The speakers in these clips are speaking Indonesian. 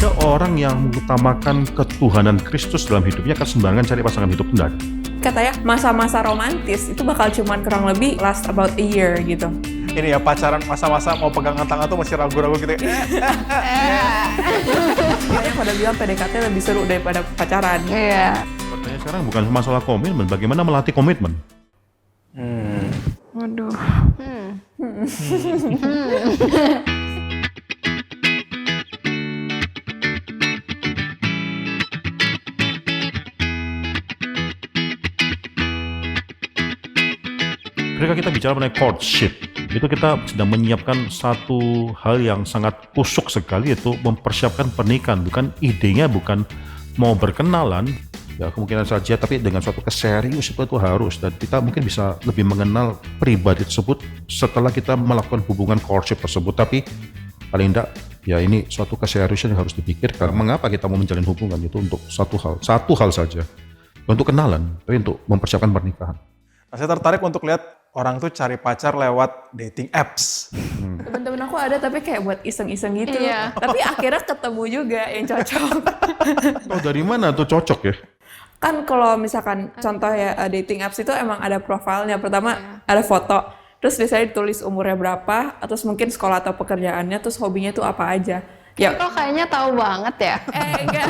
Ada orang yang mengutamakan ketuhanan Kristus dalam hidupnya akan sembarangan cari pasangan hidup, enggak? Katanya masa-masa romantis itu bakal cuman kurang lebih last about a year gitu. Ini ya pacaran masa-masa mau pegangan tangan tuh masih ragu-ragu gitu ya. Makanya pada bilang PDKT lebih seru daripada pacaran. Iya. Pertanyaan sekarang bukan masalah komitmen, bagaimana melatih komitmen? Waduh. Ketika kita bicara mengenai courtship, itu kita sedang menyiapkan satu hal yang sangat kusuk sekali, yaitu mempersiapkan pernikahan. Bukan idenya, bukan mau berkenalan, ya kemungkinan saja, tapi dengan suatu keseriusan itu harus. Dan kita mungkin bisa lebih mengenal pribadi tersebut setelah kita melakukan hubungan courtship tersebut. Tapi paling tidak, ya ini suatu keseriusan yang harus dipikirkan. Mengapa kita mau menjalin hubungan itu untuk satu hal saja. Untuk kenalan, tapi untuk mempersiapkan pernikahan. Nah, saya tertarik untuk lihat orang tuh cari pacar lewat dating apps. Temen-temen aku ada tapi kayak buat iseng-iseng gitu. Iya. Tapi akhirnya ketemu juga yang cocok. Oh, dari mana tuh cocok ya? Kan kalau misalkan contoh ya dating apps itu emang ada profilnya. Pertama ada foto, terus biasanya ditulis umurnya berapa, terus mungkin sekolah atau pekerjaannya, terus hobinya tuh apa aja. Ya, Kok kayaknya tahu banget ya? enggak.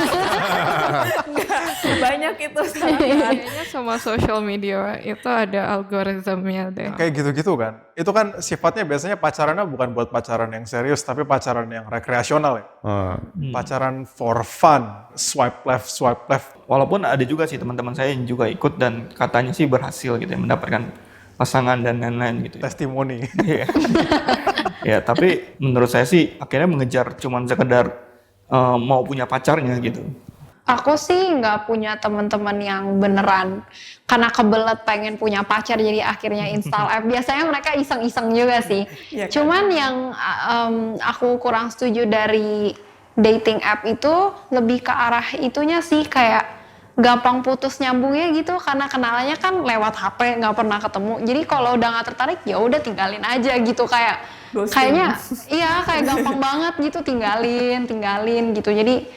Enggak. Banyak itu salah. Kayaknya sama social media itu ada algoritmnya deh. Kayak gitu-gitu kan. Itu kan sifatnya biasanya pacarannya bukan buat pacaran yang serius, tapi pacaran yang rekreasional ya. Pacaran for fun, swipe left, swipe left. Walaupun ada juga sih teman-teman saya yang juga ikut dan katanya sih berhasil gitu ya, mendapatkan pasangan dan lain-lain gitu ya. Testimoni. Iya. Ya, tapi menurut saya sih akhirnya mengejar cuman sekedar mau punya pacarnya gitu. Aku sih nggak punya teman-teman yang beneran karena kebelet pengen punya pacar jadi akhirnya install app. Biasanya mereka iseng-iseng juga sih. Iya kan? Cuman yang aku kurang setuju dari dating app itu lebih ke arah itunya sih, kayak gampang putus nyambungnya gitu karena kenalannya kan lewat HP, nggak pernah ketemu. Jadi kalau udah nggak tertarik ya udah tinggalin aja gitu, kayak Ghosting. kayaknya iya kayak gampang banget gitu, tinggalin gitu. Jadi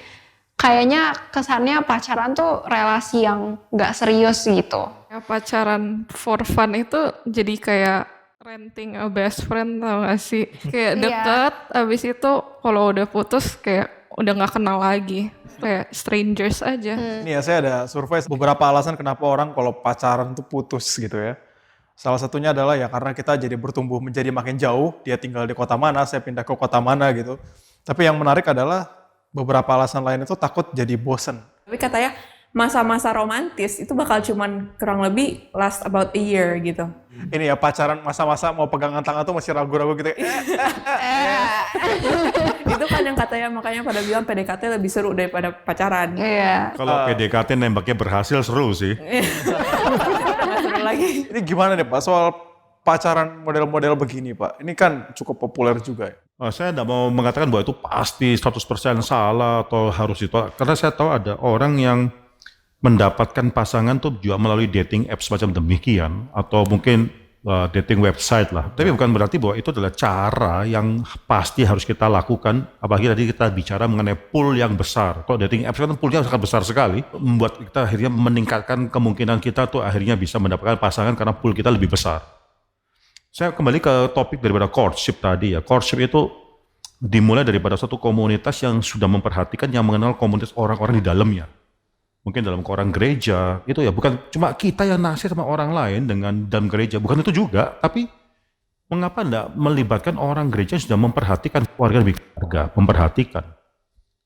kayaknya kesannya pacaran tuh relasi yang nggak serius gitu. Ya, pacaran for fun itu jadi kayak renting a best friend, tau gak sih? Kayak Iya. deket, abis itu kalau udah putus kayak udah gak kenal lagi. Kayak strangers aja. Nih ya, saya ada survei beberapa alasan kenapa orang kalau pacaran tuh putus gitu ya. Salah satunya adalah ya karena kita jadi bertumbuh menjadi makin jauh, dia tinggal di kota mana, saya pindah ke kota mana gitu. Tapi yang menarik adalah beberapa alasan lain itu takut jadi bosen. Tapi katanya masa-masa romantis itu bakal cuman kurang lebih last about a year gitu. Ini ya pacaran masa-masa mau pegangan tangan tuh masih ragu-ragu gitu ya. Itu kan yang katanya makanya pada bilang PDKT lebih seru daripada pacaran. Iya. Kalau PDKT nembaknya berhasil, seru sih. Nggak seru lagi. Ini gimana nih Pak soal pacaran model-model begini Pak? Ini kan cukup populer juga ya. Saya tidak mau mengatakan bahwa itu pasti 100% salah atau harus itu. Karena saya tahu ada orang yang mendapatkan pasangan tuh juga melalui dating apps semacam demikian. Atau mungkin dating website lah. Tapi bukan berarti bahwa itu adalah cara yang pasti harus kita lakukan. Apalagi tadi kita bicara mengenai pool yang besar. Kalau dating apps kan poolnya sangat besar sekali. Membuat kita akhirnya meningkatkan kemungkinan kita tuh akhirnya bisa mendapatkan pasangan karena pool kita lebih besar. Saya kembali ke topik daripada courtship tadi ya. Courtship itu dimulai daripada suatu komunitas yang sudah memperhatikan, yang mengenal komunitas orang-orang di dalamnya. Mungkin dalam orang gereja, itu ya bukan cuma kita yang naksir sama orang lain dengan dalam gereja. Bukan itu juga, tapi mengapa enggak melibatkan orang gereja yang sudah memperhatikan keluarga demi keluarga, memperhatikan.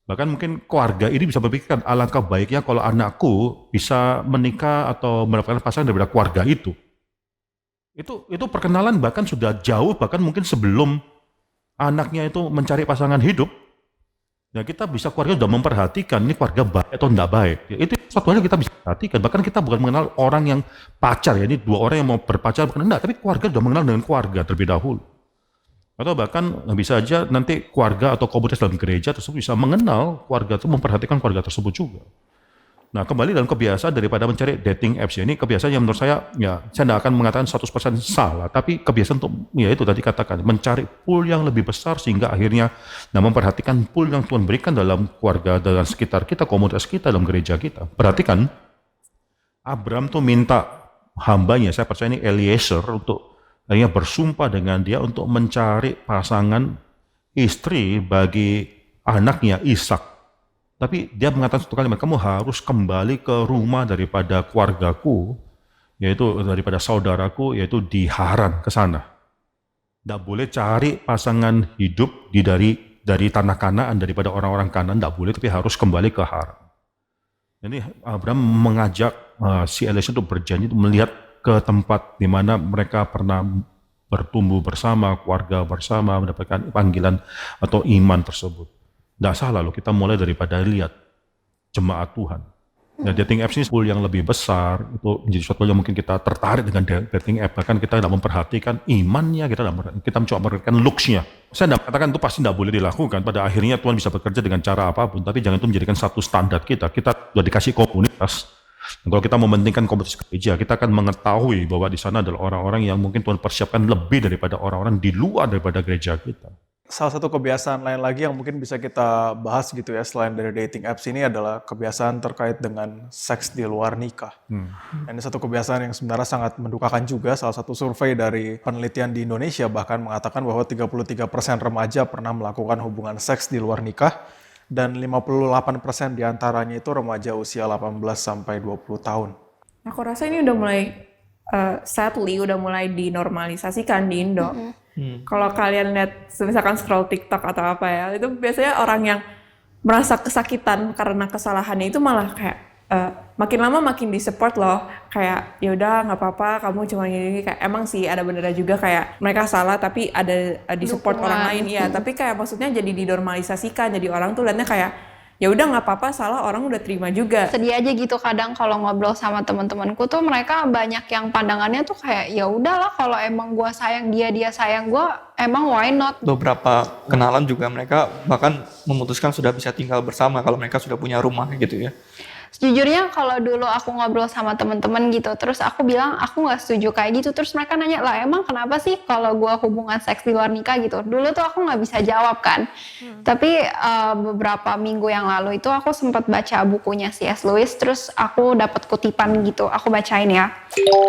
Bahkan mungkin keluarga ini bisa berpikirkan, alangkah baiknya kalau anakku bisa menikah atau mendapatkan pasangan daripada keluarga itu. Itu perkenalan bahkan sudah jauh, bahkan mungkin sebelum anaknya itu mencari pasangan hidup. Ya kita bisa, keluarga sudah memperhatikan ini keluarga baik atau tidak baik. Ya, itu satu hal yang kita bisa perhatikan. Bahkan kita bukan mengenal orang yang pacar ya, ini dua orang yang mau berpacar bukan enggak, tapi keluarga sudah mengenal dengan keluarga terlebih dahulu. Atau bahkan bisa aja nanti keluarga atau komunitas dalam gereja tersebut bisa mengenal keluarga itu, memperhatikan keluarga tersebut juga. Nah, kembali dalam kebiasaan daripada mencari dating apps ya. Ini kebiasaan yang menurut saya, ya saya tidak akan mengatakan 100% salah, tapi kebiasaan untuk, ya itu tadi katakan, mencari pool yang lebih besar sehingga akhirnya memperhatikan pool yang Tuhan berikan dalam keluarga, dalam sekitar kita, komunitas kita, dalam gereja kita. Perhatikan, Abraham tuh minta hambanya, saya percaya ini Eliezer, untuk akhirnya bersumpah dengan dia untuk mencari pasangan istri bagi anaknya Ishak. Tapi dia mengatakan satu kalimat, kamu harus kembali ke rumah daripada keluargaku, yaitu daripada saudaraku, yaitu di Haran, ke sana. Tidak boleh cari pasangan hidup dari tanah Kanaan, daripada orang-orang Kanaan, tidak boleh, tapi harus kembali ke Haran. Jadi Abraham mengajak si Eliezer untuk berjanji untuk melihat ke tempat di mana mereka pernah bertumbuh bersama, keluarga bersama, mendapatkan panggilan atau iman tersebut. Tidak salah loh, kita mulai daripada lihat jemaat Tuhan. Nah, dating apps ini pool yang lebih besar, itu menjadi sesuatu yang mungkin kita tertarik dengan dating app, bahkan kita tidak memperhatikan imannya, kita mencoba memperhatikan looks-nya. Saya tidak katakan itu pasti tidak boleh dilakukan, pada akhirnya Tuhan bisa bekerja dengan cara apapun, tapi jangan itu menjadikan satu standar kita sudah dikasih komunitas. Dan kalau kita mementingkan komunitas gereja, kita akan mengetahui bahwa di sana adalah orang-orang yang mungkin Tuhan persiapkan lebih daripada orang-orang di luar daripada gereja kita. Salah satu kebiasaan lain lagi yang mungkin bisa kita bahas gitu ya, selain dari dating apps ini, adalah kebiasaan terkait dengan seks di luar nikah. Dan ini satu kebiasaan yang sebenarnya sangat mendukakan juga. Salah satu survei dari penelitian di Indonesia bahkan mengatakan bahwa 33% remaja pernah melakukan hubungan seks di luar nikah, dan 58% diantaranya itu remaja usia 18 sampai 20 tahun. Aku rasa ini udah mulai, sadly, udah mulai dinormalisasikan di Indo. Kalau kalian lihat, misalkan scroll TikTok atau apa ya, itu biasanya orang yang merasa kesakitan karena kesalahannya itu malah kayak makin lama makin disupport loh. Kayak ya udah nggak apa-apa, kamu cuma gini, kayak emang sih ada benernya juga, kayak mereka salah tapi ada disupport orang lain ya. Tapi kayak maksudnya jadi dinormalisasikan, jadi orang tuh liatnya kayak ya udah nggak apa-apa, salah orang udah terima juga. Sedih aja gitu kadang kalau ngobrol sama teman-temanku tuh, mereka banyak yang pandangannya tuh kayak ya udahlah, kalau emang gua sayang dia, dia sayang gua, emang why not? Beberapa kenalan juga mereka bahkan memutuskan sudah bisa tinggal bersama kalau mereka sudah punya rumah gitu ya. Sejujurnya kalau dulu aku ngobrol sama teman-teman gitu, terus aku bilang aku nggak setuju kayak gitu, terus mereka nanya, lah emang kenapa sih kalau gue hubungan seks di luar nikah gitu. Dulu tuh aku nggak bisa jawab kan. Tapi beberapa minggu yang lalu itu aku sempat baca bukunya C.S. Lewis, terus aku dapat kutipan gitu, aku bacain ya.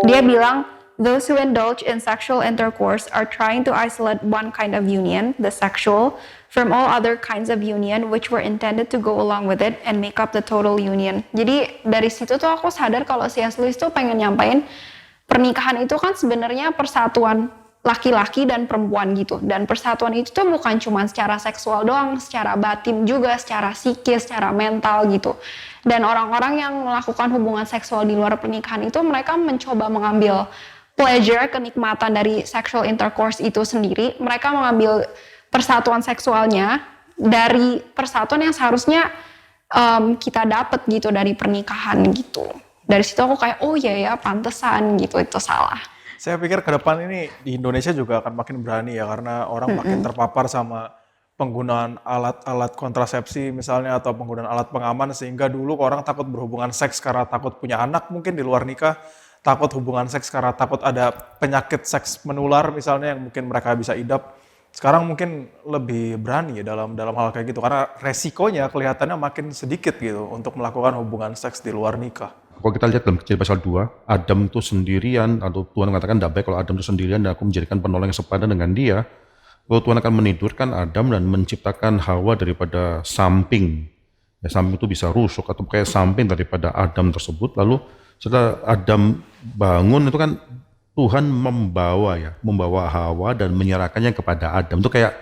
Dia bilang, those who indulge in sexual intercourse are trying to isolate one kind of union, the sexual, from all other kinds of union which were intended to go along with it and make up the total union. Jadi dari situ tuh aku sadar kalau C.S. Lewis tuh pengen nyampain pernikahan itu kan sebenarnya persatuan laki-laki dan perempuan gitu. Dan persatuan itu tuh bukan cuma secara seksual doang, secara batin juga, secara psikis, secara mental gitu. Dan orang-orang yang melakukan hubungan seksual di luar pernikahan itu, mereka mencoba mengambil pleasure, kenikmatan dari sexual intercourse itu sendiri. Mereka mengambil persatuan seksualnya dari persatuan yang seharusnya kita dapat gitu dari pernikahan gitu. Dari situ aku kayak, oh iya ya, pantesan gitu, itu salah. Saya pikir ke depan ini di Indonesia juga akan makin berani ya, karena orang makin terpapar sama penggunaan alat-alat kontrasepsi misalnya, atau penggunaan alat pengaman, sehingga dulu orang takut berhubungan seks karena takut punya anak mungkin di luar nikah, takut hubungan seks karena takut ada penyakit seks menular misalnya yang mungkin mereka bisa idap. Sekarang mungkin lebih berani ya dalam hal kayak gitu, karena resikonya kelihatannya makin sedikit gitu untuk melakukan hubungan seks di luar nikah. Kalau kita lihat dalam Kejadian pasal 2, Adam itu sendirian, atau Tuhan mengatakan tidak baik kalau Adam itu sendirian dan aku menjadikan penolong yang sepadan dengan dia. Lalu Tuhan akan menidurkan Adam dan menciptakan Hawa daripada samping. Ya, samping itu bisa rusuk atau kayak samping daripada Adam tersebut. Lalu setelah Adam bangun itu kan Tuhan membawa Hawa dan menyerahkannya kepada Adam. Itu kayak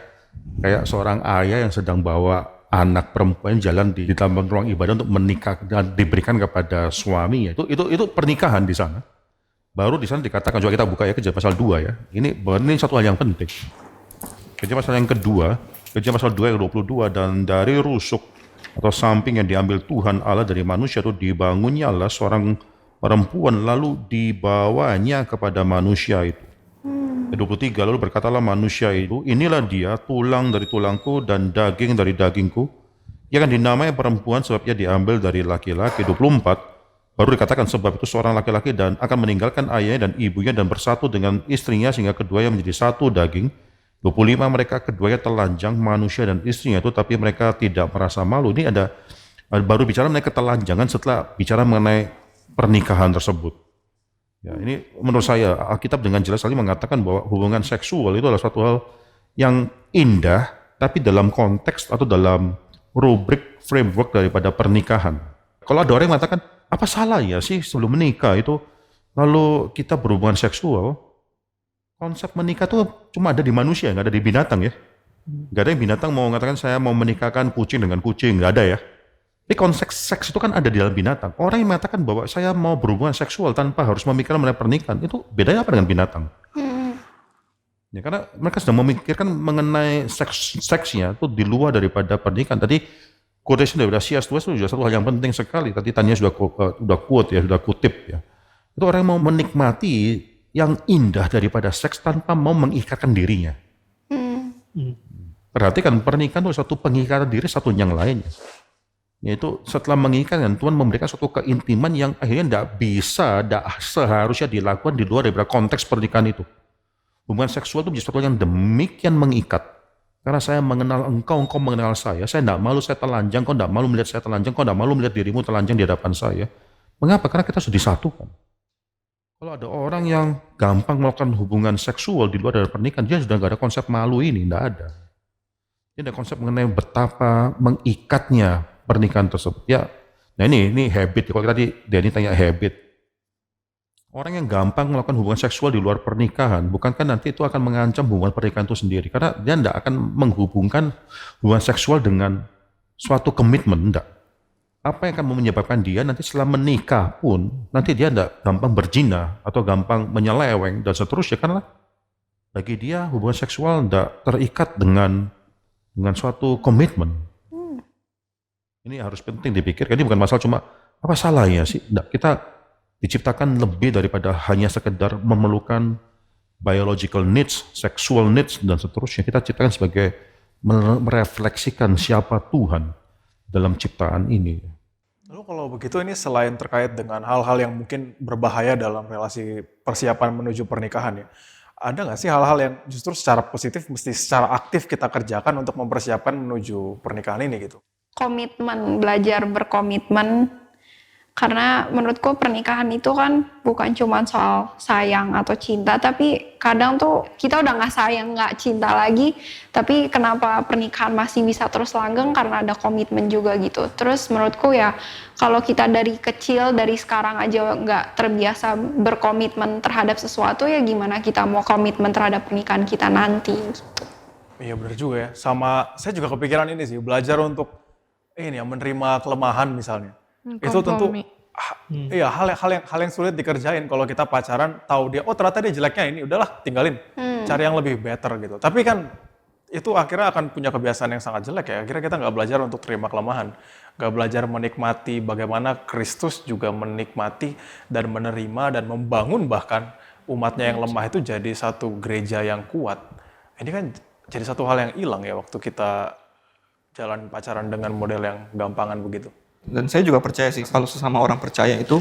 seorang ayah yang sedang bawa anak perempuan jalan di dalam ruang ibadah untuk menikah dan diberikan kepada suaminya. Itu pernikahan di sana. Baru di sana dikatakan, juga kita buka ya Kejadian pasal 2 ya. Ini satu hal yang penting. Kejadian pasal yang kedua, Kejadian pasal 2 ayat 22, dan dari rusuk atau samping yang diambil Tuhan Allah dari manusia itu dibangunnya Allah seorang perempuan, lalu dibawanya kepada manusia itu. 23, lalu berkatalah manusia itu, inilah dia, tulang dari tulangku dan daging dari dagingku. Ia kan dinamai perempuan sebab ia diambil dari laki-laki. 24, baru dikatakan sebab itu seorang laki-laki dan akan meninggalkan ayahnya dan ibunya dan bersatu dengan istrinya sehingga keduanya menjadi satu daging. 25, mereka keduanya telanjang, manusia dan istrinya itu, tapi mereka tidak merasa malu. Ini ada baru bicara mereka telanjangan setelah bicara mengenai pernikahan tersebut. Ya, ini menurut saya Alkitab dengan jelas sekali mengatakan bahwa hubungan seksual itu adalah suatu hal yang indah, tapi dalam konteks atau dalam rubrik framework daripada pernikahan. Kalau ada orang yang mengatakan, apa salah ya sih sebelum menikah itu, lalu kita berhubungan seksual, konsep menikah itu cuma ada di manusia, nggak ada di binatang ya. Nggak ada yang binatang mau mengatakan saya mau menikahkan kucing dengan kucing, nggak ada ya. Tapi konsep seks itu kan ada di dalam binatang. Orang yang mengatakan bahwa saya mau berhubungan seksual tanpa harus memikirkan mengenai pernikahan, itu bedanya apa dengan binatang? Ya, karena mereka sedang memikirkan mengenai seksnya itu di luar daripada pernikahan. Tadi quotation dari C.S. Lewis itu juga satu hal yang penting sekali. Tadi Tania sudah quote ya, sudah kutip ya. Itu orang yang mau menikmati yang indah daripada seks tanpa mau mengikatkan dirinya. Perhatikan pernikahan itu satu pengikatan diri satu yang lainnya. Yaitu setelah mengikatkan Tuhan memberikan suatu keintiman yang akhirnya tidak seharusnya dilakukan di luar daripada konteks pernikahan itu. Hubungan seksual itu menjadi sesuatu yang demikian mengikat. Karena saya mengenal engkau, engkau mengenal saya tidak malu saya telanjang, kau tidak malu melihat saya telanjang, kau tidak malu melihat dirimu telanjang di hadapan saya. Mengapa? Karena kita sudah disatukan. Kalau ada orang yang gampang melakukan hubungan seksual di luar dari pernikahan, dia sudah nggak ada konsep malu ini, tidak ada. Ini ada konsep mengenai betapa mengikatnya pernikahan tersebut. Ya, nah ini habit. Kalau tadi Denny tanya habit. Orang yang gampang melakukan hubungan seksual di luar pernikahan, bukankah nanti itu akan mengancam hubungan pernikahan itu sendiri? Karena dia tidak akan menghubungkan hubungan seksual dengan suatu komitmen, tidak. Apa yang akan menyebabkan dia nanti setelah menikah pun, nanti dia tidak gampang berzina atau gampang menyeleweng dan seterusnya. Karena bagi dia hubungan seksual tidak terikat dengan suatu komitmen. Ini harus penting dipikirkan. Ini bukan masalah cuma apa salahnya sih? Tidak, kita diciptakan lebih daripada hanya sekedar memerlukan biological needs, sexual needs, dan seterusnya. Kita ciptakan sebagai merefleksikan siapa Tuhan dalam ciptaan ini. Lalu kalau begitu ini selain terkait dengan hal-hal yang mungkin berbahaya dalam relasi persiapan menuju pernikahan ya, ada nggak sih hal-hal yang justru secara positif mesti secara aktif kita kerjakan untuk mempersiapkan menuju pernikahan ini gitu? Komitmen, belajar berkomitmen. Karena menurutku pernikahan itu kan bukan cuma soal sayang atau cinta, tapi kadang tuh kita udah nggak sayang, nggak cinta lagi, tapi kenapa pernikahan masih bisa terus langgeng karena ada komitmen juga gitu. Terus menurutku ya kalau kita dari kecil, dari sekarang aja nggak terbiasa berkomitmen terhadap sesuatu, ya gimana kita mau komitmen terhadap pernikahan kita nanti gitu. Iya benar juga ya, sama saya juga kepikiran ini sih, belajar untuk ini ya, menerima kelemahan misalnya. Itu tentu iya hal yang sulit dikerjain kalau kita pacaran tahu dia ternyata dia jeleknya ini, udahlah tinggalin, cari yang lebih better gitu. Tapi kan itu akhirnya akan punya kebiasaan yang sangat jelek ya. Akhirnya kita nggak belajar untuk terima kelemahan, nggak belajar menikmati bagaimana Kristus juga menikmati dan menerima dan membangun bahkan umatnya yang lemah itu jadi satu gereja yang kuat. Ini kan jadi satu hal yang hilang ya waktu kita jalan pacaran dengan model yang gampangan begitu. Dan saya juga percaya sih kalau sesama orang percaya itu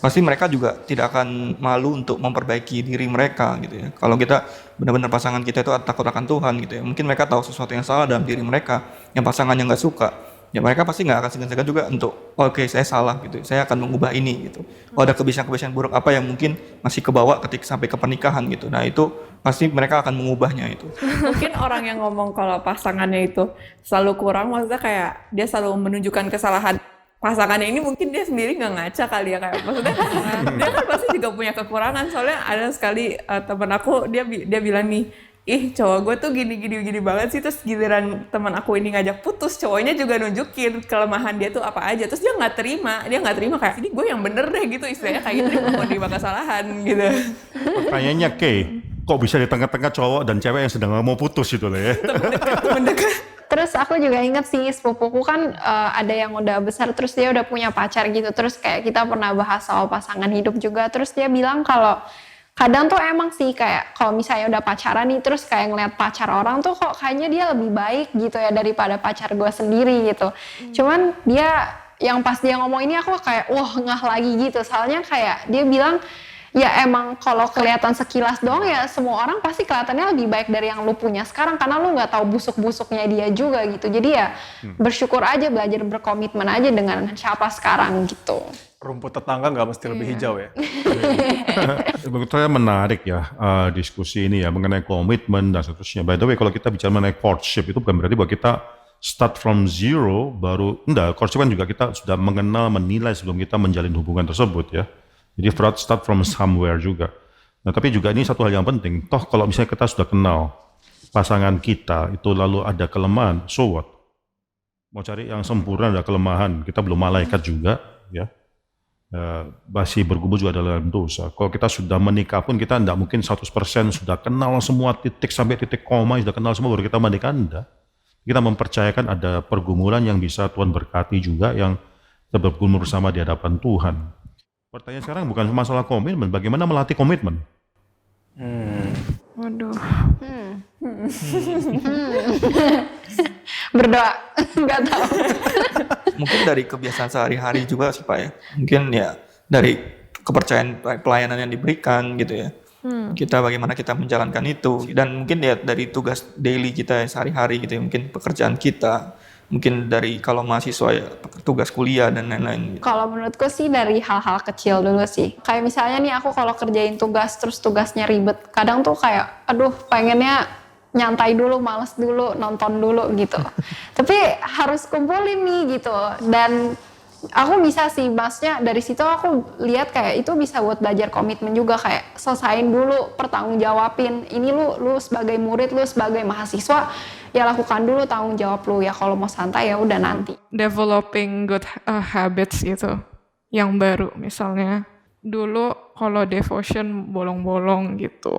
pasti mereka juga tidak akan malu untuk memperbaiki diri mereka gitu ya. Kalau kita benar-benar pasangan kita itu takut akan Tuhan gitu ya. Mungkin mereka tahu sesuatu yang salah dalam diri mereka yang pasangannya nggak suka. Ya mereka pasti nggak akan segan-segan juga untuk oke, saya salah gitu. Saya akan mengubah ini gitu. Ada kebiasaan-kebiasaan buruk apa yang mungkin masih kebawa ketika sampai ke pernikahan gitu. Nah itu pasti mereka akan mengubahnya itu. Mungkin orang yang ngomong kalau pasangannya itu selalu kurang, maksudnya kayak dia selalu menunjukkan kesalahan pasangannya ini, mungkin dia sendiri nggak ngaca kali ya, kayak maksudnya dia kan pasti juga punya kekurangan. Soalnya ada sekali teman aku dia bilang nih, ih cowok gue tuh gini banget sih, terus giliran teman aku ini ngajak putus, cowoknya juga nunjukin kelemahan dia tuh apa aja, terus dia nggak terima kayak ini gue yang bener deh gitu, istilahnya kayak gitu, dia mau terima kesalahan gitu. Pertanyaannya kok bisa di tengah-tengah cowok dan cewek yang sedang mau putus itu lah ya? Temen dekat. Terus aku juga inget sih sepupuku kan ada yang udah besar, terus dia udah punya pacar gitu, terus kayak kita pernah bahas soal pasangan hidup juga, terus dia bilang kalau kadang tuh emang sih kayak kalau misalnya udah pacaran nih terus kayak ngeliat pacar orang tuh kok kayaknya dia lebih baik gitu ya daripada pacar gue sendiri gitu. Cuman dia yang pas dia ngomong ini aku kayak wah ngah lagi gitu, soalnya kayak dia bilang ya emang kalau kelihatan sekilas doang ya semua orang pasti kelihatannya lebih baik dari yang lu punya sekarang karena lu nggak tahu busuk-busuknya dia juga gitu. Jadi ya bersyukur aja, belajar berkomitmen aja dengan siapa sekarang gitu. Rumput tetangga nggak mesti lebih hijau ya. Menurut saya menarik ya diskusi ini ya mengenai komitmen dan seterusnya. By the way, kalau kita bicara mengenai courtship itu bukan berarti bahwa kita start from zero baru, enggak, courtship kan juga kita sudah mengenal, menilai sebelum kita menjalin hubungan tersebut ya. Jadi start from somewhere juga. Nah tapi juga ini satu hal yang penting, toh kalau misalnya kita sudah kenal pasangan kita itu lalu ada kelemahan, so what? Mau cari yang sempurna ada kelemahan, kita belum malaikat juga ya. Masih bergumul juga dalam dosa. Kalau kita sudah menikah pun kita tidak mungkin 100% sudah kenal semua titik sampai titik koma, sudah kenal semua baru kita menikah, enggak. Kita mempercayakan ada pergumulan yang bisa Tuhan berkati juga yang kita bergumul bersama di hadapan Tuhan. Pertanyaan sekarang bukan masalah komitmen, bagaimana melatih komitmen? Waduh. Berdoa, nggak tahu. Mungkin dari kebiasaan sehari-hari juga sih Pak ya. Mungkin ya dari kepercayaan pelayanan yang diberikan gitu ya. Kita bagaimana kita menjalankan itu. Dan mungkin ya dari tugas daily kita sehari-hari gitu ya. Mungkin pekerjaan kita. Mungkin dari kalau mahasiswa ya tugas kuliah dan lain-lain gitu. Kalau menurutku sih dari hal-hal kecil dulu sih. Kayak misalnya nih aku kalau kerjain tugas terus tugasnya ribet. Kadang tuh kayak aduh pengennya nyantai dulu, males dulu, nonton dulu gitu. Tapi harus kumpulin nih gitu. Dan aku bisa sih, maksudnya dari situ aku lihat kayak itu bisa buat belajar komitmen juga, kayak selesain dulu, pertanggung jawabin. Ini lu sebagai murid, lu sebagai mahasiswa ya lakukan dulu tanggung jawab lu ya. Kalau mau santai ya udah nanti. Developing good habits gitu. Yang baru misalnya. Dulu kalau devotion bolong-bolong gitu.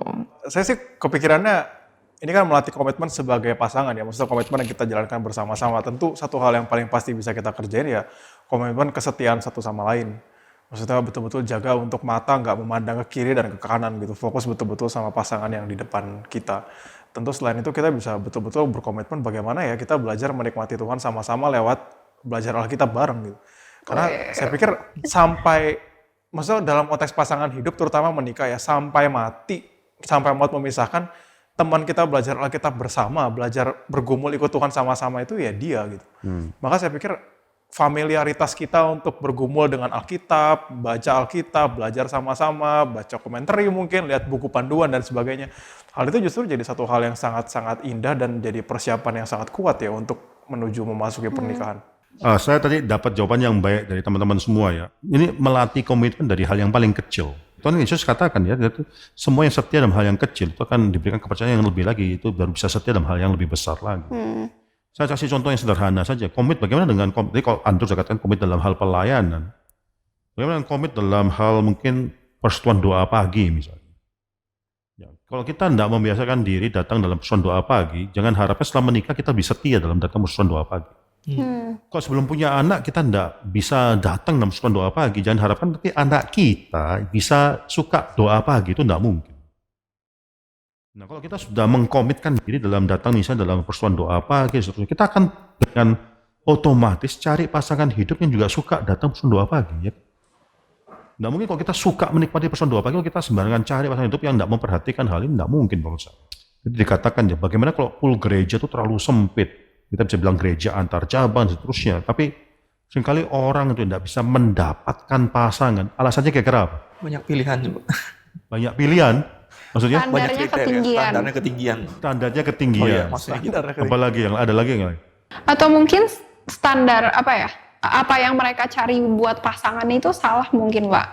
Saya sih kepikirannya ini kan melatih komitmen sebagai pasangan ya, maksudnya komitmen yang kita jalankan bersama-sama. Tentu satu hal yang paling pasti bisa kita kerjain ya komitmen kesetiaan satu sama lain. Maksudnya betul-betul jaga untuk mata nggak memandang ke kiri dan ke kanan gitu, fokus betul-betul sama pasangan yang di depan kita. Tentu selain itu kita bisa betul-betul berkomitmen bagaimana ya kita belajar menikmati Tuhan sama-sama lewat belajar Alkitab bareng gitu. Karena saya pikir sampai, maksudnya dalam konteks pasangan hidup terutama menikah ya, sampai mati, sampai maut memisahkan, teman kita belajar Alkitab bersama, belajar bergumul ikut Tuhan sama-sama itu ya dia gitu. Maka saya pikir familiaritas kita untuk bergumul dengan Alkitab, baca Alkitab, belajar sama-sama, baca komentari mungkin, lihat buku panduan dan sebagainya. Hal itu justru jadi satu hal yang sangat-sangat indah dan jadi persiapan yang sangat kuat ya untuk menuju memasuki pernikahan. Saya tadi dapat jawaban yang baik dari teman-teman semua ya. Ini melatih komitmen dari hal yang paling kecil. Tuhan Yesus katakan ya, semua yang setia dalam hal yang kecil itu akan diberikan kepercayaan yang lebih lagi, itu baru bisa setia dalam hal yang lebih besar lagi. Saya kasih contoh yang sederhana saja. Komit bagaimana dengan komit? Jadi kalau Andrew katakan komit dalam hal pelayanan, bagaimana komit dalam hal mungkin persekutuan doa pagi misalnya. Ya, kalau kita tidak membiasakan diri datang dalam persekutuan doa pagi, jangan harapkan setelah menikah kita bisa setia dalam datang persekutuan doa pagi. Kalau sebelum punya anak kita tidak bisa datang dalam persekutuan doa pagi, jangan harapkan nanti anak kita bisa suka doa pagi, itu tidak mungkin. Nah kalau kita sudah mengkomitkan diri dalam datang misalnya dalam persekutuan doa pagi, kita akan dengan otomatis cari pasangan hidup yang juga suka datang persekutuan doa pagi. Ya. Tidak mungkin kalau kita suka menikmati persekutuan doa pagi, kalau kita sembarangan cari pasangan hidup yang tidak memperhatikan hal ini, tidak mungkin menurut saya. Jadi dikatakan ya, bagaimana kalau pool gereja itu terlalu sempit. Kita bisa bilang gereja antar cabang dan seterusnya, tapi seringkali orang itu tidak bisa mendapatkan pasangan. Alasannya kira-kira apa? Banyak pilihan juga. Banyak pilihan, maksudnya Banyak Standarnya kriteria, ketinggian. standarnya ketinggian. standarnya ketinggian. Oh iya, maksudnya gitu. Apalagi yang ada lagi yang lain. Atau mungkin standar apa ya? Apa yang mereka cari buat pasangan itu salah mungkin, Pak.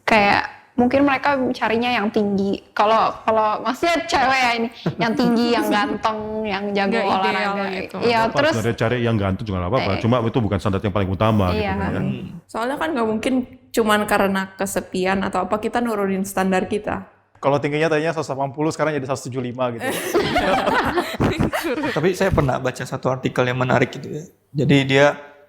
Kayak mungkin mereka carinya yang tinggi. Kalau maksudnya cewek ya ini, yang tinggi, yang ganteng, yang jago Nggak ideal olahraga gitu. Iya, terus Sebenarnya cari yang ganteng juga nggak apa-apa. Cuma itu bukan standar yang paling utama. Iya. Gitu, ya. Soalnya kan nggak mungkin cuman karena kesepian atau apa kita nurunin standar kita. Kalau tingginya tadinya 180 sekarang jadi 175 gitu. Tapi saya pernah baca satu artikel yang menarik gitu ya. Jadi dia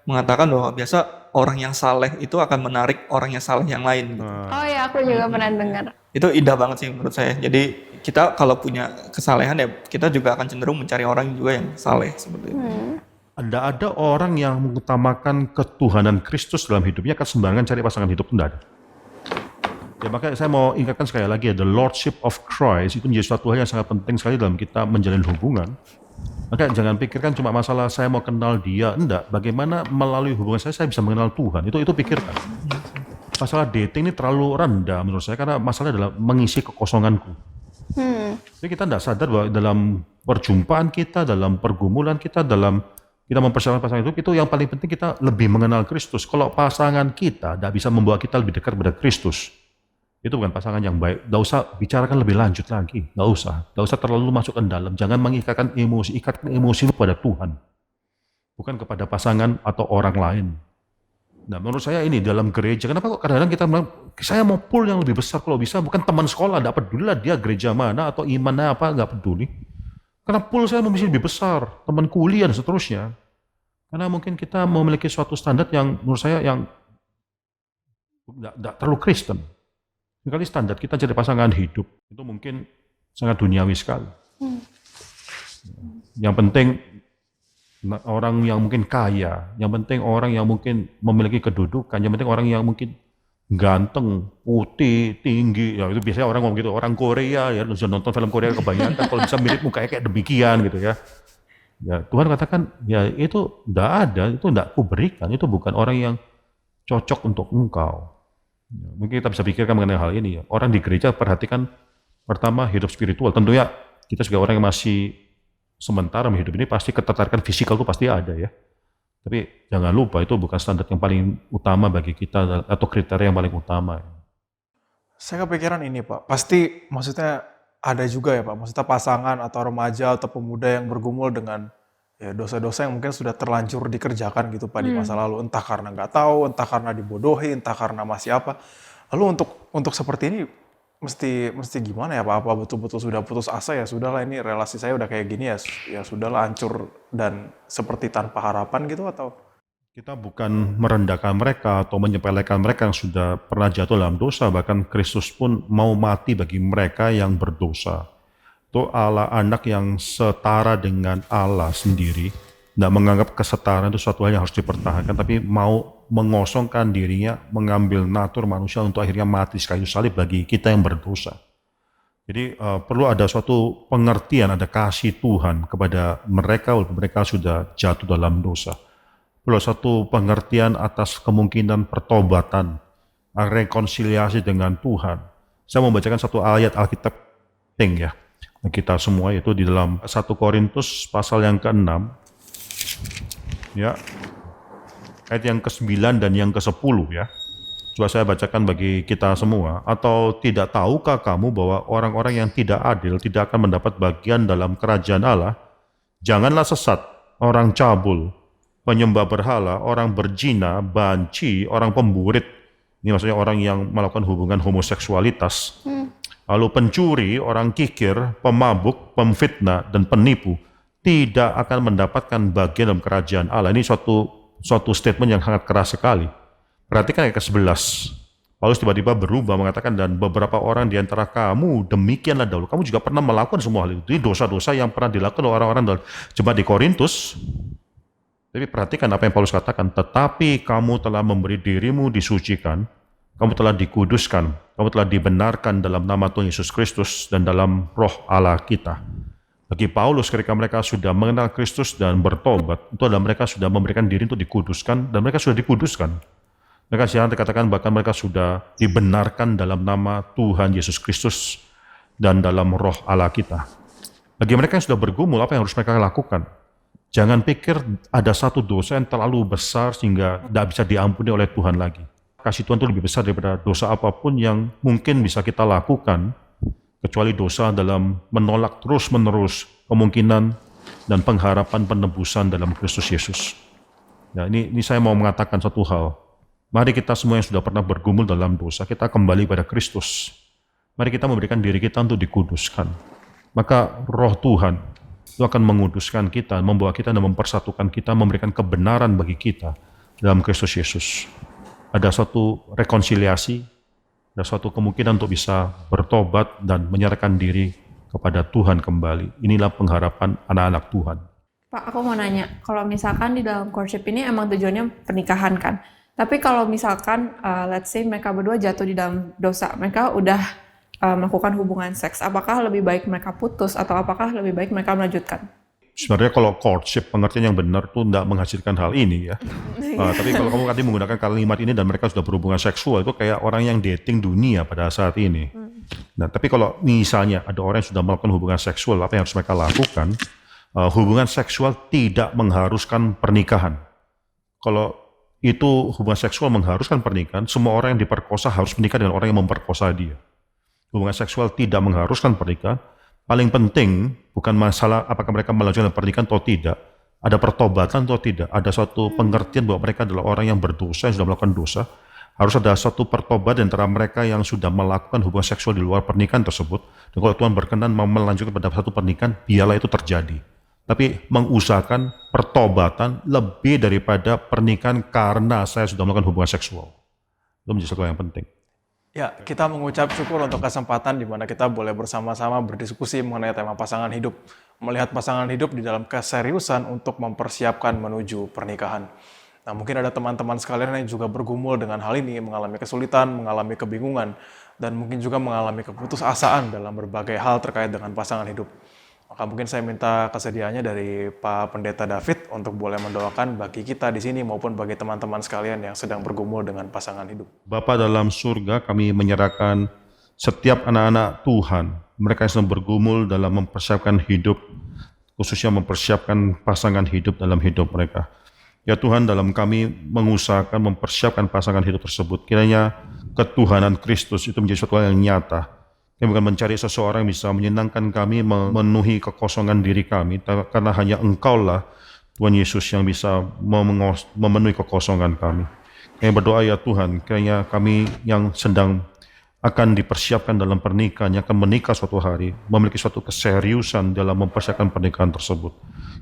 mengatakan bahwa biasa orang yang saleh itu akan menarik orang yang saleh yang lain gitu. oh ya aku juga pernah dengar. Itu indah banget sih menurut saya. Jadi kita kalau punya kesalehan ya kita juga akan cenderung mencari orang juga yang saleh seperti itu. Ada orang yang mengutamakan ketuhanan Kristus dalam hidupnya akan sembarangan cari pasangan hidup, tidak ada. Ya makanya saya mau ingatkan sekali lagi ya, the Lordship of Christ itu menjadi suatu hal yang sangat penting sekali dalam kita menjalin hubungan. Maka jangan pikirkan cuma masalah saya mau kenal dia, enggak. Bagaimana melalui hubungan saya bisa mengenal Tuhan, itu pikirkan. Masalah dating ini terlalu rendah menurut saya karena masalahnya adalah mengisi kekosonganku. Jadi kita tidak sadar bahwa dalam perjumpaan kita, dalam pergumulan kita, dalam kita mempersiapkan pasangan itu yang paling penting kita lebih mengenal Kristus. Kalau pasangan kita tidak bisa membawa kita lebih dekat pada Kristus, itu bukan pasangan yang baik. Tidak usah bicarakan lebih lanjut lagi. Tidak usah terlalu masuk ke dalam. Jangan mengikatkan emosi pada Tuhan, bukan kepada pasangan atau orang lain. Nah menurut saya ini dalam gereja, kenapa kok kadang-kadang kita bilang, saya mau pool yang lebih besar kalau bisa, bukan teman sekolah, tidak peduli lah dia gereja mana atau imannya apa, nggak peduli. Karena pool saya mesti lebih besar, teman kuliah dan seterusnya. Karena mungkin kita memiliki suatu standar yang menurut saya yang tidak terlalu Kristen. Sekali standar kita jadi pasangan hidup, itu mungkin sangat duniawi sekali. Yang penting orang yang mungkin kaya, yang penting orang yang mungkin memiliki kedudukan, yang penting orang yang mungkin ganteng, putih, tinggi, ya itu biasanya orang ngomong gitu, orang Korea ya, nonton film Korea kebanyakan, kalau bisa mirip mukanya kayak demikian gitu ya. Ya Tuhan katakan, ya itu tidak ada, itu tidak kuberikan, itu bukan orang yang cocok untuk engkau. Ya, mungkin kita bisa pikirkan mengenai hal ini ya. Orang di gereja perhatikan pertama hidup spiritual, tentunya kita sebagai orang yang masih sementara hidup ini pasti ketertarikan fisikal itu pasti ada ya. Tapi jangan lupa itu bukan standar yang paling utama bagi kita atau kriteria yang paling utama. Saya kepikiran ini Pak, pasti maksudnya ada juga ya Pak, maksudnya pasangan atau remaja atau pemuda yang bergumul dengan ya dosa-dosa yang mungkin sudah terlanjur dikerjakan gitu Pak di masa lalu, entah karena nggak tahu, entah karena dibodohi, entah karena masih apa. Lalu untuk seperti ini mesti gimana ya Pak? Apa betul-betul sudah putus asa ya sudahlah ini relasi saya udah kayak gini ya sudahlah hancur dan seperti tanpa harapan gitu atau? Kita bukan merendahkan mereka atau menyepelekan mereka yang sudah pernah jatuh dalam dosa, bahkan Kristus pun mau mati bagi mereka yang berdosa. Itu Allah anak yang setara dengan Allah sendiri, tidak menganggap kesetaraan itu suatu hal yang harus dipertahankan, tapi mau mengosongkan dirinya, mengambil natur manusia untuk akhirnya mati di kayu salib bagi kita yang berdosa. Jadi perlu ada suatu pengertian, ada kasih Tuhan kepada mereka walaupun mereka sudah jatuh dalam dosa. Perlu satu pengertian atas kemungkinan pertobatan, rekonsiliasi dengan Tuhan. Saya mau bacakan satu ayat Alkitab penting ya kita semua, yaitu di dalam 1 Korintus pasal yang ke-6 ya, ayat yang ke-9 dan yang ke-10 ya. Coba saya bacakan bagi kita semua. Atau tidak tahukah kamu bahwa orang-orang yang tidak adil tidak akan mendapat bagian dalam kerajaan Allah? Janganlah sesat, orang cabul, penyembah berhala, orang berzina, banci, orang pemburit. Ini maksudnya orang yang melakukan hubungan homoseksualitas. Lalu pencuri, orang kikir, pemabuk, pemfitnah, dan penipu tidak akan mendapatkan bagian dalam kerajaan Allah. Ini suatu statement yang sangat keras sekali. Perhatikan ayat ke-11. Paulus tiba-tiba berubah mengatakan, dan beberapa orang di antara kamu demikianlah dahulu. Kamu juga pernah melakukan semua hal itu. Ini dosa-dosa yang pernah dilakukan oleh orang-orang dalam jemaat di Korintus. Tapi perhatikan apa yang Paulus katakan. Tetapi kamu telah memberi dirimu disucikan, kamu telah dikuduskan, kamu telah dibenarkan dalam nama Tuhan Yesus Kristus dan dalam roh Allah kita. Bagi Paulus ketika mereka sudah mengenal Kristus dan bertobat, itu adalah mereka sudah memberikan diri untuk dikuduskan dan mereka sudah dikuduskan. Mereka sekarang dikatakan bahkan mereka sudah dibenarkan dalam nama Tuhan Yesus Kristus dan dalam roh Allah kita. Bagi mereka yang sudah bergumul, apa yang harus mereka lakukan? Jangan pikir ada satu dosa yang terlalu besar sehingga tidak bisa diampuni oleh Tuhan lagi. Kasih Tuhan itu lebih besar daripada dosa apapun yang mungkin bisa kita lakukan, kecuali dosa dalam menolak terus-menerus kemungkinan dan pengharapan penebusan dalam Kristus Yesus. Nah, ini saya mau mengatakan satu hal. Mari kita semua yang sudah pernah bergumul dalam dosa, kita kembali pada Kristus. Mari kita memberikan diri kita untuk dikuduskan. Maka roh Tuhan itu akan menguduskan kita, membawa kita dan mempersatukan kita, memberikan kebenaran bagi kita dalam Kristus Yesus. Ada suatu rekonsiliasi, Ada suatu kemungkinan untuk bisa bertobat dan menyerahkan diri kepada Tuhan kembali. Inilah pengharapan anak-anak Tuhan. Pak, aku mau nanya, kalau misalkan di dalam courtship ini emang tujuannya pernikahan kan? Tapi kalau misalkan, let's say mereka berdua jatuh di dalam dosa, mereka udah melakukan hubungan seks, apakah lebih baik mereka putus atau apakah lebih baik mereka melanjutkan? Sebenarnya kalau courtship, pengertian yang benar tuh tidak menghasilkan hal ini ya. Tapi kalau kamu tadi menggunakan kalimat ini dan mereka sudah berhubungan seksual, itu kayak orang yang dating dunia pada saat ini. Nah, tapi kalau misalnya ada orang yang sudah melakukan hubungan seksual, apa yang harus mereka lakukan? Hubungan seksual tidak mengharuskan pernikahan. Kalau itu hubungan seksual mengharuskan pernikahan, semua orang yang diperkosa harus menikah dengan orang yang memperkosa dia. Hubungan seksual tidak mengharuskan pernikahan. Paling penting bukan masalah apakah mereka melanjutkan pernikahan atau tidak, ada pertobatan atau tidak, ada suatu pengertian bahwa mereka adalah orang yang berdosa, yang sudah melakukan dosa. Harus ada suatu pertobatan antara mereka yang sudah melakukan hubungan seksual di luar pernikahan tersebut. Dan kalau Tuhan berkenan mau melanjutkan pada satu pernikahan, biarlah itu terjadi. Tapi mengusahakan pertobatan lebih daripada pernikahan karena saya sudah melakukan hubungan seksual. Itu menjadi sesuatu yang penting. Ya, kita mengucap syukur untuk kesempatan di mana kita boleh bersama-sama berdiskusi mengenai tema pasangan hidup. Melihat pasangan hidup di dalam keseriusan untuk mempersiapkan menuju pernikahan. Nah, mungkin ada teman-teman sekalian yang juga bergumul dengan hal ini, mengalami kesulitan, mengalami kebingungan, dan mungkin juga mengalami keputusasaan dalam berbagai hal terkait dengan pasangan hidup. Maka mungkin saya minta kesediaannya dari Pak Pendeta David untuk boleh mendoakan bagi kita di sini maupun bagi teman-teman sekalian yang sedang bergumul dengan pasangan hidup. Bapa dalam surga, kami menyerahkan setiap anak-anak Tuhan, mereka yang sedang bergumul dalam mempersiapkan hidup, khususnya mempersiapkan pasangan hidup dalam hidup mereka. Ya Tuhan, dalam kami mengusahakan mempersiapkan pasangan hidup tersebut, kiranya ketuhanan Kristus itu menjadi sesuatu yang nyata. Kami bukan mencari seseorang yang bisa menyenangkan kami, memenuhi kekosongan diri kami, karena hanya Engkaulah, Tuhan Yesus, yang bisa memenuhi kekosongan kami. Kami berdoa ya Tuhan, kiranya kami yang sedang akan dipersiapkan dalam pernikahan, yang akan menikah suatu hari, memiliki suatu keseriusan dalam mempersiapkan pernikahan tersebut.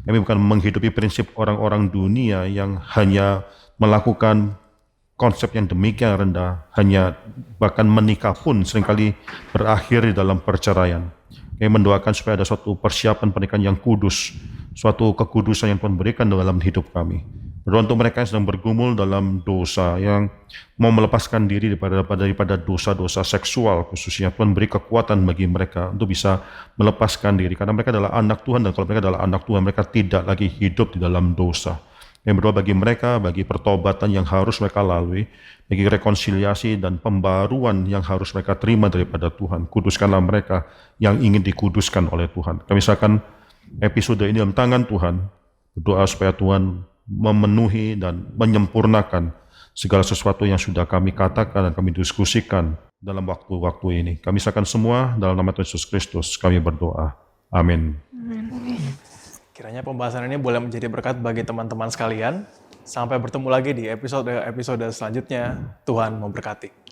Kami bukan menghidupi prinsip orang-orang dunia yang hanya melakukan konsep yang demikian rendah, hanya bahkan menikah pun seringkali berakhir di dalam perceraian. Kami mendoakan supaya ada suatu persiapan pernikahan yang kudus, suatu kekudusan yang Tuhan berikan dalam hidup kami. Berdoa untuk mereka yang sedang bergumul dalam dosa, yang mau melepaskan diri daripada dosa-dosa seksual khususnya. Tuhan beri kekuatan bagi mereka untuk bisa melepaskan diri, karena mereka adalah anak Tuhan, dan kalau mereka adalah anak Tuhan, mereka tidak lagi hidup di dalam dosa. Yang berdoa bagi mereka, bagi pertobatan yang harus mereka lalui, bagi rekonsiliasi dan pembaruan yang harus mereka terima daripada Tuhan. Kuduskanlah mereka yang ingin dikuduskan oleh Tuhan. Kami serahkan episode ini dalam tangan Tuhan. Berdoa supaya Tuhan memenuhi dan menyempurnakan segala sesuatu yang sudah kami katakan dan kami diskusikan dalam waktu-waktu ini. Kami serahkan semua dalam nama Tuhan Yesus Kristus. Kami berdoa. Amin. Kiranya pembahasan ini boleh menjadi berkat bagi teman-teman sekalian. Sampai bertemu lagi di episode selanjutnya. Tuhan memberkati.